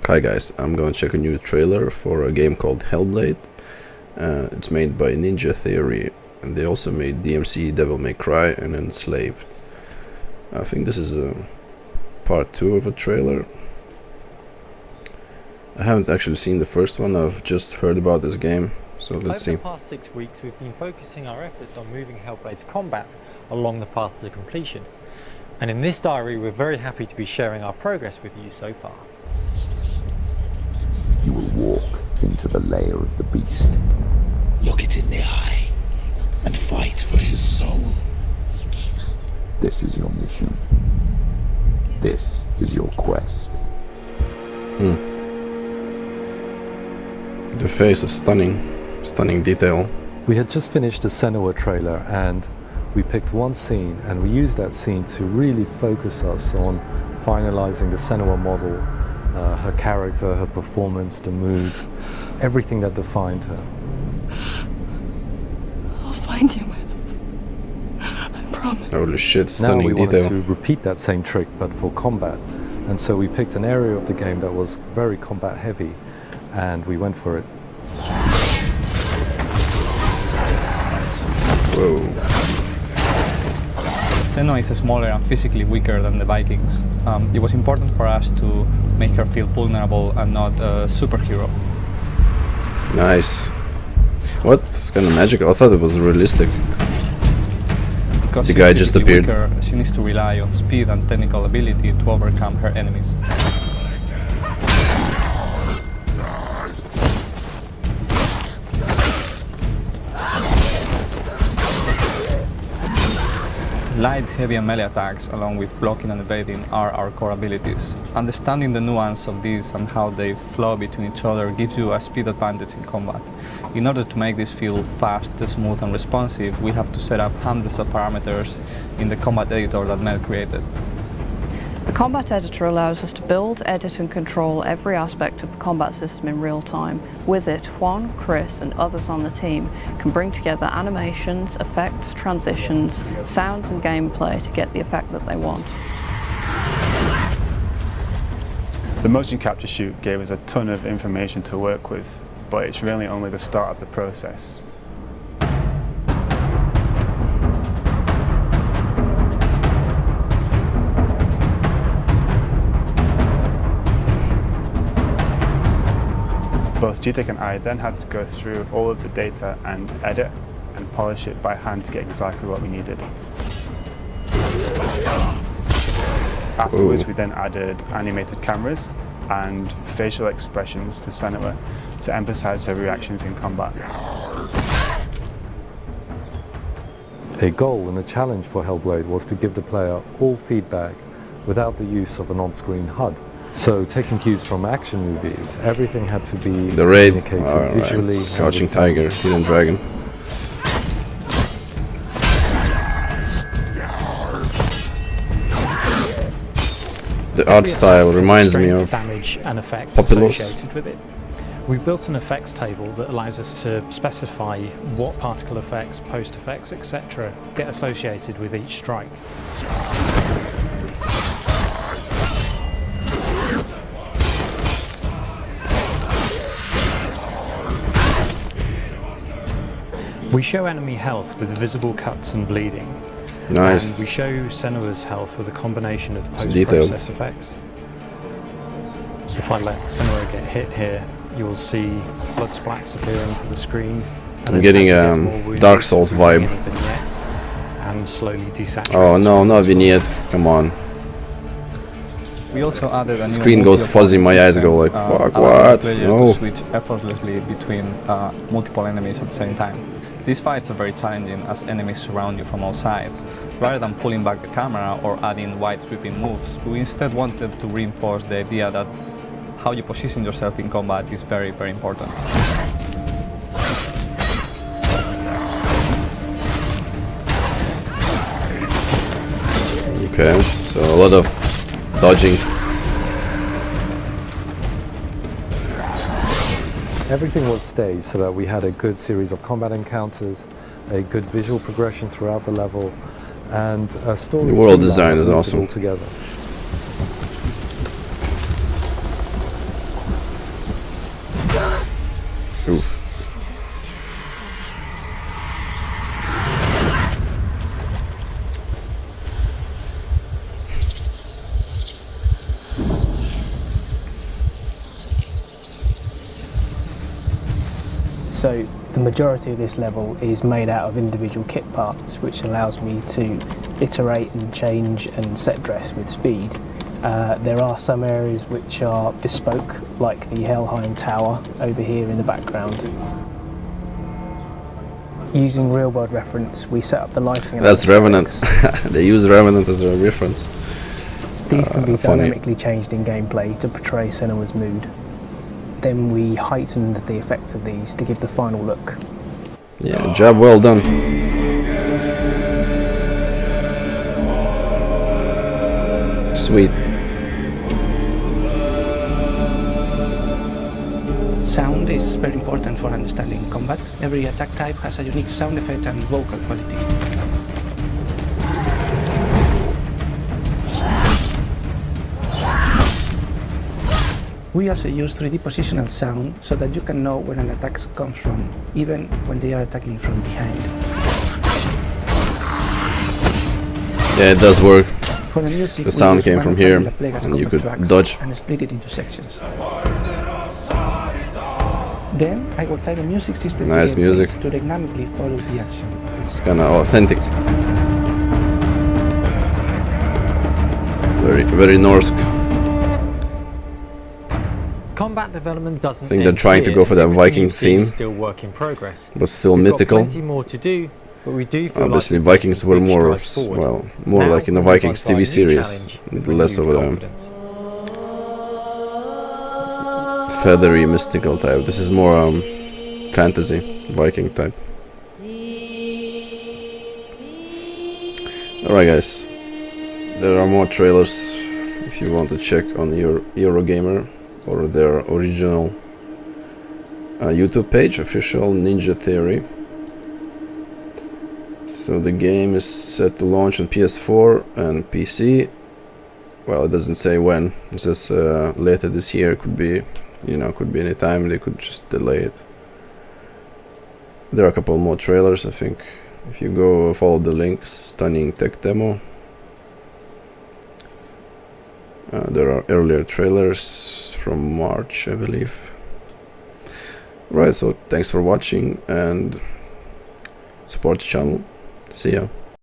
Hi guys, I'm going to check a new trailer for a game called Hellblade. It's made by Ninja Theory, and they also made DMC, Devil May Cry, and Enslaved. I think this is part 2 of a trailer. I haven't actually seen the first one, I've just heard about this game, so let's see. Over the past 6 weeks we've been focusing our efforts on moving Hellblade's combat along the path to completion. And in this diary we're very happy to be sharing our progress with you so far. You will walk into the lair of the beast. Look it in the eye and fight for his soul. This is your mission. This is your quest. The face is stunning detail. We had just finished a Senua trailer and we picked one scene and we used that scene to really focus us on finalizing the Senua model, her character, her performance, the mood, everything that defined her. I'll find you, man. I promise. Holy shit, Now stunning we detail. wanted to repeat that same trick but for combat, and so we picked an area of the game that was very combat heavy and we went for it. Whoa. Senua is smaller and physically weaker than the Vikings. It was important for us to make her feel vulnerable and not a superhero. Nice. What? It's kind of magical. I thought it was realistic. Because The guy just physically appeared. weaker, she needs to rely on speed and technical ability to overcome her enemies. Light, heavy and melee attacks, along with blocking and evading, are our core abilities. Understanding the nuance of these and how they flow between each other gives you a speed advantage in combat. In order to make this feel fast, smooth and responsive, we have to set up hundreds of parameters in the combat editor that Mel created. The combat editor allows us to build, edit and control every aspect of the combat system in real time. With it, Juan, Chris and others on the team can bring together animations, effects, transitions, sounds and gameplay to get the effect that they want. The motion capture shoot gave us a ton of information to work with, but it's really only the start of the process. Both GTEC and I then had to go through all of the data and edit and polish it by hand to get exactly what we needed. Afterwards, we then added animated cameras and facial expressions to Senua to emphasize her reactions in combat. A goal and a challenge for Hellblade was to give the player all feedback without the use of an on-screen HUD. So, taking cues from action movies, everything had to be The raid. communicated visually. Right. Crouching Tiger, Hidden Dragon. The art style reminds me of damage and effects Populous. associated with it. We've built an effects table that allows us to specify what particle effects, post effects, etc. get associated with each strike. We show enemy health with visible cuts and bleeding. nice. And we show Senua's health with a combination of detailed. post-process effects. So if I let Senua get hit here, you'll see blood splats appear into the screen. I'm getting Dark Souls vibe. And slowly desaturate. Oh no, not vignette. Come on. We also added a new Screen goes multi-opponent fuzzy, my eyes system, go like, fuck, allowing the what? player No. to switch effortlessly between multiple enemies at the same time. These fights are very challenging as enemies surround you from all sides. Rather than pulling back the camera or adding wide sweeping moves, we instead wanted to reinforce the idea that how you position yourself in combat is very, very important. Okay, so a lot of dodging. Everything was staged so that we had a good series of combat encounters, a good visual progression throughout the level, and a story. The world design is awesome. Together. Oof. So the majority of this level is made out of individual kit parts, which allows me to iterate and change and set dress with speed. There are some areas which are bespoke, like the Helheim Tower over here in the background. Using real-world reference, we set up the lighting. That's Revenant. They use Revenant as a reference. These can be funny. dynamically changed in gameplay to portray Senua's mood. Then we heightened the effects of these to give the final look. Yeah, job well done. Sweet. Sound is very important for understanding combat. Every attack type has a unique sound effect and vocal quality. We also use 3D positional sound so that you can know where an attack comes from, even when they are attacking from behind. Yeah, it does work. For the music, The sound came from here, Plagas and you combat could tracks dodge. and split it into sections. Then I will tie the music system Nice music. to dynamically follow the action. It's kind of authentic. Very Norse. Combat development doesn't I think they're end trying to here. go for that Everything Viking you've seen is theme. Still work in progress. But still We've got mythical. plenty more to do, but we do feel Obviously, like we've Vikings taken were big more, strides forward. well, more Now like in the we'll move on Vikings to our TV new series, challenge with less of renewed a confidence. feathery mystical type. This is more fantasy Viking type. Alright guys, there are more trailers if you want to check on your Eurogamer or their original YouTube page, official Ninja Theory. So the game is set to launch on PS4 and PC. Well, it doesn't say when. It says later this year. Could be, you know, could be any time. They could just delay it. There are a couple more trailers, I think. If you go follow the links, stunning tech demo. There are earlier trailers from March, I believe. Right, so thanks for watching and support the channel. See ya.